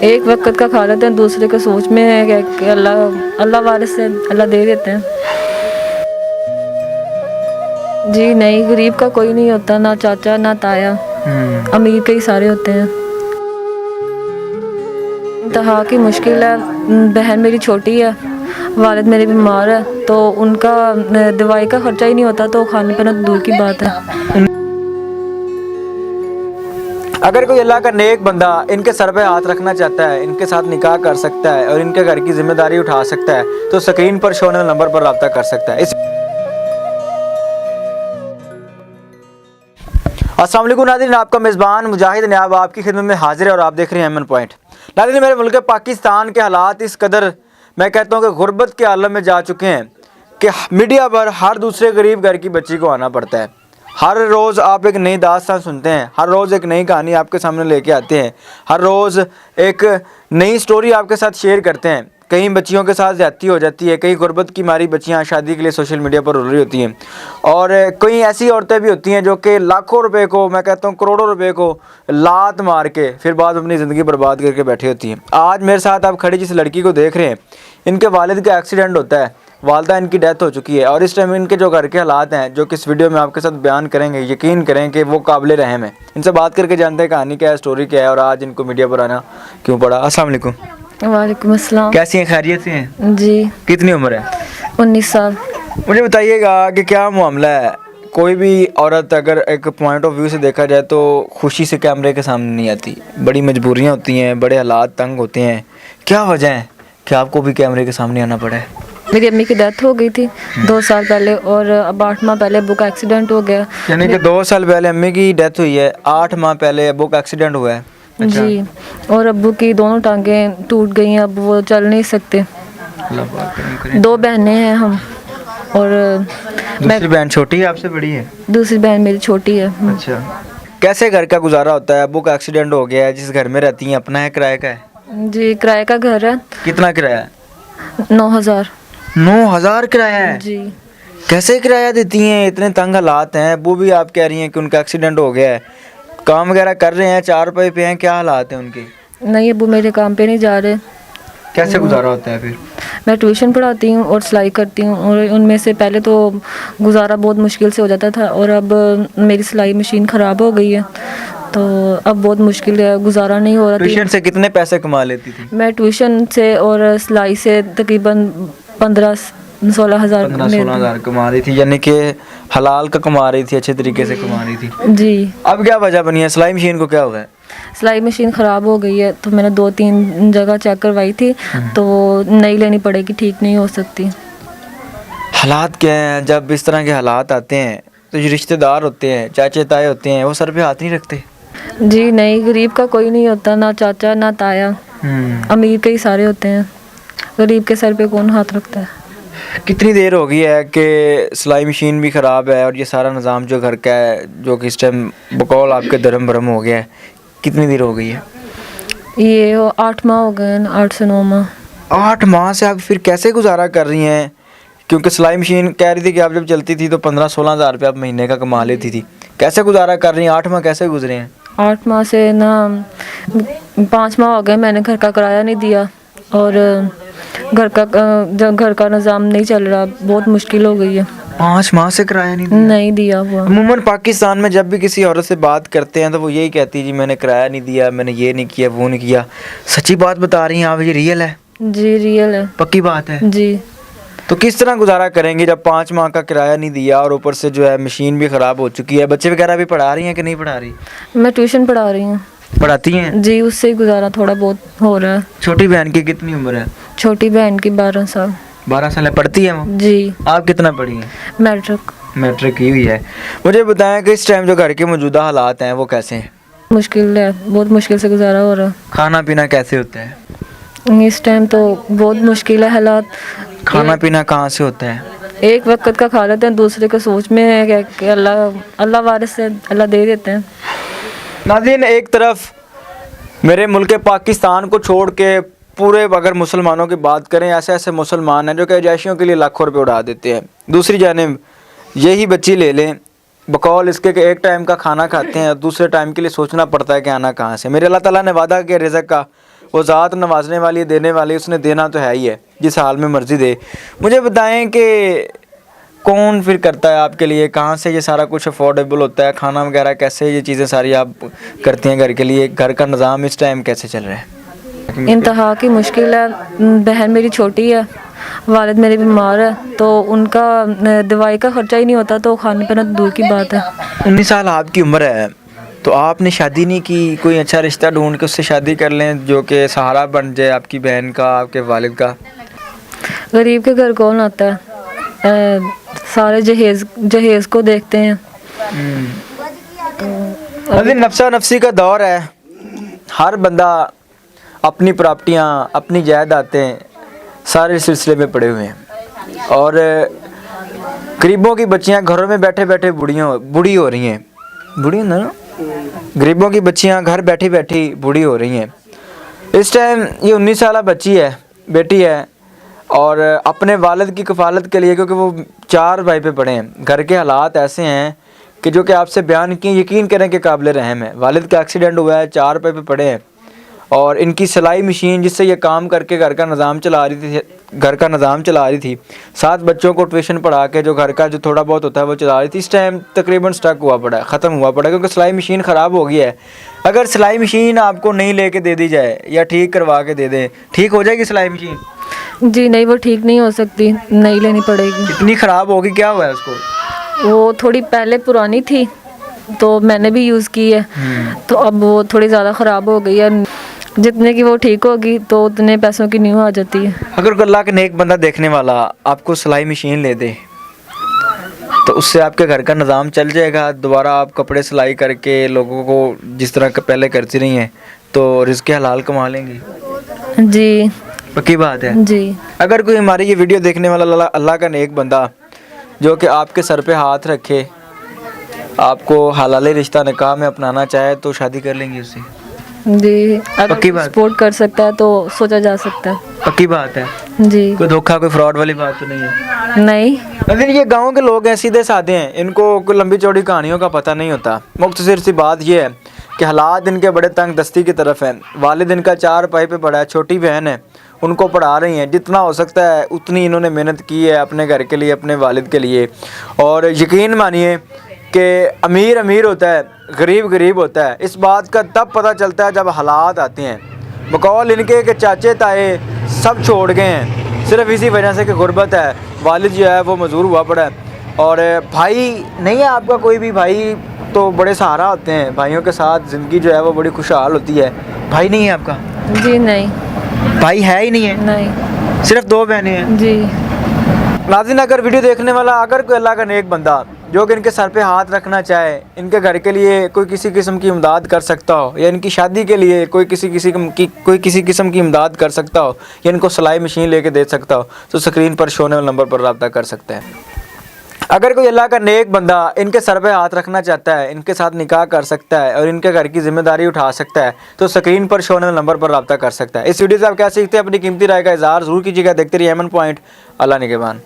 एक वक्त का खा लेते हैं, दूसरे के सोच में है कि अल्लाह अल्लाह वारिस से अल्लाह दे देते हैं। जी नहीं, गरीब का कोई नहीं होता, ना चाचा ना ताया, अमीर के ही सारे होते हैं। इंतहा की मुश्किल है। बहन मेरी छोटी है, वालिद मेरे बीमार है, तो उनका दवाई का खर्चा ही नहीं होता, तो खाने पीना तो दूर की बात है। अगर कोई अल्लाह का नेक बंदा इनके सर पे हाथ रखना चाहता है, इनके साथ निकाह कर सकता है और इनके घर की जिम्मेदारी उठा सकता है, तो स्क्रीन पर शो होने वाले नंबर पर रब्ता कर सकता है। अस्सलाम वालेकुम नाज़रीन, आपका मेज़बान मुजाहिद नयाब आपकी खिदमत में हाजिर है और आप देख रहे हैं एमएन पॉइंट। नाज़रीन, मेरे मुल्क पाकिस्तान के हालात इस कदर मैं कहता हूँ कि गुर्बत के आलम में जा चुके हैं कि मीडिया पर हर दूसरे गरीब घर की बच्ची को आना पड़ता है। हर रोज़ आप एक नई दास्तान सुनते हैं, हर रोज़ एक नई कहानी आपके सामने लेके आते हैं, हर रोज़ एक नई स्टोरी आपके साथ शेयर करते हैं। कई बच्चियों के साथ ज़्यादती हो जाती है, कई गुर्बत की मारी बच्चियां शादी के लिए सोशल मीडिया पर रुल रही होती हैं, और कई ऐसी औरतें भी होती हैं जो कि लाखों रुपए को, मैं कहता हूँ करोड़ों रुपए को लात मार के फिर बाद अपनी ज़िंदगी बर्बाद करके बैठी होती हैं। आज मेरे साथ आप खड़ी जिस लड़की को देख रहे हैं, इनके वालिद का एक्सीडेंट होता है, वालदा इनकी डेथ हो चुकी है, और इस टाइम इनके जो घर के हालात हैं जो कि इस वीडियो में आपके साथ बयान करेंगे, यकीन करें कि वो काबिल रहम है। इनसे बात करके जानते हैं कहानी क्या है, स्टोरी क्या है, और आज इनको मीडिया पर आना क्यों पड़ा। अस्सलाम वालेकुम। वालेकुम अस्सलाम। कैसी हैं, खैरियत से हैं? जी। कितनी उम्र है? 19 साल। मुझे बताइएगा कि क्या मामला है। कोई भी औरत अगर एक पॉइंट ऑफ व्यू से देखा जाए तो खुशी से कैमरे के सामने नहीं आती, बड़ी मजबूरियाँ होती हैं, बड़े हालात तंग होते हैं। क्या वजह है कि आपको भी कैमरे के सामने आना पड़ा है? मेरी अम्मी की डेथ हो गई थी 2 साल पहले, और अब 8 माह पहले अब्बू का एक्सीडेंट हो गया। यानी कि 2 साल पहले अम्मी की डेथ हुई है, 8 माह पहले अब्बू का एक्सीडेंट हुआ है। अच्छा। जी, और अब्बू की दोनों टांगें टूट गई हैं, अब वो चल नहीं सकते। 2 बहनें हैं हम, और दूसरी बहन छोटी है आपसे, बड़ी है? दूसरी बहन मेरी छोटी है। अच्छा। कैसे घर का गुजारा होता है? अब्बू का एक्सीडेंट हो गया है, जिस घर में रहती हैं अपना है किराए का है? जी, किराए का घर है। कितना किराया है? 9,000। 9,000 किराया है? जी। कैसे किराया देती हैं? इतने तंग हालात हैं। वो भी आप कह रही हैं कि उनका एक्सीडेंट हो गया है, काम वगैरह कर रहे हैं, 4 रुपए पे हैं, क्या हालात हैं उनके? नहीं, अब्बू मेरे काम पे नहीं जा रहे। कैसे गुजारा होता है फिर? मैं ट्यूशन पढ़ाती हूँ और सिलाई करती हूँ, और उनमें से पहले तो गुजारा बहुत मुश्किल से हो जाता था, और अब मेरी सिलाई मशीन ख़राब हो गई है, तो अब बहुत मुश्किल है, गुजारा नहीं हो रहा। ट्यूशन से कितने पैसे कमा लेती थी? मैं ट्यूशन से और सिलाई से तकरीबन 15-16 हज़ार 15-16 हज़ार कमा रही थी, यानी कि हलाल का कमा रही थी, अच्छे तरीके से कमा रही थी। जी। अब क्या वजह बनी है? सिलाई मशीन को क्या हुआ है? सिलाई मशीन ख़राब हो गई है, तो मैंने 2-3 जगह चेक करवाई थी, तो नई लेनी पड़ेगी, ठीक नहीं हो सकती। हालात क्या हैं? जब इस तरह के हालात आते हैं तो जो रिश्तेदार होते हैं, चाचे ताए होते हैं, वो सर पे हाथ नहीं रखते? जी नहीं, गरीब का कोई नहीं होता, ना चाचा ना ताया, अमीर के ही सारे होते हैं, गरीब के सर पे कौन हाथ रखता है। कितनी देर हो गई है कि सिलाई मशीन भी ख़राब है और ये सारा निज़ाम जो घर का है, जो कि इस टाइम बकौल आपके धर्म भरम हो गया है, कितनी देर हो गई है? ये 8 माह हो गए, 8 से 9 माह। 8 माह से आप फिर कैसे गुजारा कर रही हैं? क्योंकि सिलाई मशीन कह रही थी कि आप जब चलती थी तो 15-16 हज़ार रुपये आप महीने का कमा लेती थी। कैसे गुजारा कर रही हैं? 8 माह कैसे गुजरे हैं? 8 माह से ना 5 माह हो गए मैंने घर का किराया नहीं दिया, और घर का निज़ाम नहीं चल रहा, बहुत मुश्किल हो गई है। 5 माह से किराया नहीं दिया हुआ। अमूमन पाकिस्तान में जब भी किसी औरत से बात करते हैं तो वो यही कहती है, जी मैंने किराया नहीं दिया, मैंने ये नहीं किया, वो नहीं किया। सच्ची बात बता रही हैं आप? ये रियल है? जी रियल है। पक्की बात है? जी। तो किस तरह गुजारा करेंगे जब 5 माह का किराया नहीं दिया और ऊपर से जो है मशीन भी ख़राब हो चुकी है? बच्चे वगैरह भी पढ़ा रही हैं कि नहीं पढ़ा रही? मैं ट्यूशन पढ़ा रही हूँ। पढ़ाती हैं? जी, उससे ही गुजारा थोड़ा बहुत हो रहा है। छोटी बहन की कितनी उम्र है? छोटी बहन की 12 साल। 12 साल है? पढ़ती है वो? जी। आप कितना पढ़ी हैं? मैट्रिक। मैट्रिक की हुई है। मुझे बताएं कि इस टाइम जो घर के मौजूदा हालात हैं वो कैसे हैं? मुश्किल है, बहुत मुश्किल से गुजारा हो रहा है। खाना पीना कैसे होता है इस टाइम? तो बहुत मुश्किल है हालात। खाना पीना कहाँ से होता है? एक वक्त का खा लेते हैं, दूसरे के सोच में है कि अल्लाह वारिस से अल्लाह दे देते हैं। नाज़रीन, एक तरफ मेरे मुल्क पाकिस्तान को छोड़ के पूरे अगर मुसलमानों की बात करें, ऐसे ऐसे मुसलमान हैं जो कि अय्याशियों के लिए लाखों रुपए उड़ा देते हैं। दूसरी जानिब यही बच्ची ले लें, बकौल इसके कि एक टाइम का खाना खाते हैं, दूसरे टाइम के लिए सोचना पड़ता है कि आना कहाँ से। मेरे अल्लाह ताला ने वादा किया रिज़्क़ का, वो ज़ात नवाजने वाली है, देने वाली, उसने देना तो है ही है, जिस हाल में मर्ज़ी दे। मुझे बताएं कि कौन फिर करता है आपके लिए, कहाँ से ये सारा कुछ अफोर्डेबल होता है, खाना वगैरह कैसे, ये चीज़ें सारी आप करती हैं घर के लिए, घर का निज़ाम इस टाइम कैसे चल रहा है? इंतहा की मुश्किल है। बहन मेरी छोटी है, वालिद मेरे बीमार है, तो उनका दवाई का खर्चा ही नहीं होता, तो खाने पीना तो दूर की बात है। 19 साल आपकी उम्र है, तो आपने शादी नहीं की? कोई अच्छा रिश्ता ढूंढ के उससे शादी कर लें जो कि सहारा बन जाए आपकी बहन का, आपके वालिद का। गरीब के घर कौन आता है? सारे जहेज को देखते हैं। अभी नफ्सा नफसी का दौर है, हर बंदा अपनी प्रॉपर्टियाँ, अपनी जायदादें सारे सिलसिले में पड़े हुए हैं, और गरीबों की बच्चियाँ घरों में बैठे बैठे बूढ़ी हो रही हैं। बूढ़ी ना, गरीबों की बच्चियाँ घर बैठी बैठी बूढ़ी हो रही हैं। इस टाइम ये 19 साल बच्ची है, बेटी है, और अपने वालिद की कफ़ालत के लिए, क्योंकि वो 4 भाई पे पड़े हैं, घर के हालात ऐसे हैं कि जो कि आपसे बयान किए यकीन करें कि काबिल रहम है। वालिद का एक्सीडेंट हुआ है, 4 पे पड़े हैं, और इनकी सिलाई मशीन जिससे ये काम करके घर का निज़ाम चला रही थी, 7 बच्चों को ट्यूशन पढ़ा के जो घर का जो थोड़ा बहुत होता है वो चला रही थी। इस टाइम तकरीबन स्टक हुआ पड़ा है, ख़त्म हुआ पड़ा है, क्योंकि सिलाई मशीन ख़राब हो गई है। अगर सिलाई मशीन आपको नहीं लेके दे दी जाए या ठीक करवा के दे दें, ठीक हो जाएगी सिलाई मशीन? जी नहीं, वो ठीक नहीं हो सकती, नहीं लेनी पड़ेगी। इतनी ख़राब होगी, क्या हुआ है उसको? वो थोड़ी पहले पुरानी थी, तो मैंने भी यूज़ की है, तो अब वो थोड़ी ज़्यादा ख़राब हो गई है। जितने की वो ठीक होगी तो उतने पैसों की न्यू आ जाती है। अगर अल्लाह के नेक बंदा देखने वाला आपको सिलाई मशीन ले दे, तो उससे आपके घर का निज़ाम चल जाएगा। दोबारा आप कपड़े सिलाई करके लोगों को जिस तरह का पहले करती रही हैं, तो रिज़्क़ हलाल कमा लेंगी। जी पक्की बात है जी। अगर कोई हमारी ये वीडियो देखने वाला अल्लाह का नेक बंदा जो कि आपके सर पे हाथ रखे, आपको हलाल रिश्ता निकाह में अपनाना चाहे, तो शादी कर लेंगी उससे? जी, पक्की अगर बात? सपोर्ट कर सकता है तो सोचा जा सकता है। पक्की बात है? जी कोई धोखा, कोई फ्रॉड वाली बात तो नहीं है? नहीं। लेकिन ये गांव के लोग हैं, सीधे साधे हैं, इनको कोई लंबी चौड़ी कहानियों का पता नहीं होता। मुख्तसर सी बात ये है कि हालात इनके बड़े तंग दस्ती की तरफ हैं। वालिद इनका 4 पाई पे पड़ा है, छोटी बहन है, उनको पढ़ा रही हैं, जितना हो सकता है उतनी इन्होंने मेहनत की है अपने घर के लिए, अपने वालिद के लिए। और यकीन मानिए कि अमीर अमीर होता है, गरीब गरीब होता है, इस बात का तब पता चलता है जब हालात आते हैं। बकौल इनके के चाचे ताए सब छोड़ गए हैं, सिर्फ इसी वजह से कि गुर्बत है। वालिद जो है वो मजदूर हुआ पड़ा है, और भाई नहीं है आपका कोई भी। भाई तो बड़े सहारा होते हैं, भाइयों के साथ ज़िंदगी जो है वो बड़ी खुशहाल होती है। भाई नहीं है आपका? जी नहीं। भाई है ही नहीं है? नहीं, सिर्फ 2 बहनें हैं। जी। नाज़रीन, अगर वीडियो देखने वाला अगर कोई अल्लाह का नेक बंदा जो कि इनके सर पे हाथ रखना चाहे, इनके घर के लिए कोई किसी किस्म की इमदाद कर सकता हो, या इनकी शादी के लिए कोई किसी किस्म की इमदाद कर सकता हो, या इनको सिलाई मशीन लेके दे सकता हो, तो स्क्रीन पर शो होने वाले नंबर पर रब्ता कर सकते हैं। अगर कोई अल्लाह का नेक बंदा इनके सर पे हाथ रखना चाहता है, इनके साथ निकाह कर सकता है और इनके घर की जिम्मेदारी उठा सकता है, तो स्क्रीन पर शो होने वाले नंबर पर रब्ता कर सकता है। इस वीडियो से आप क्या सीखते हैं, अपनी कीमती राय का इज़हार ज़रूर कीजिएगा। देखते रहिए एमन पॉइंट। अल्लाह निगहबान।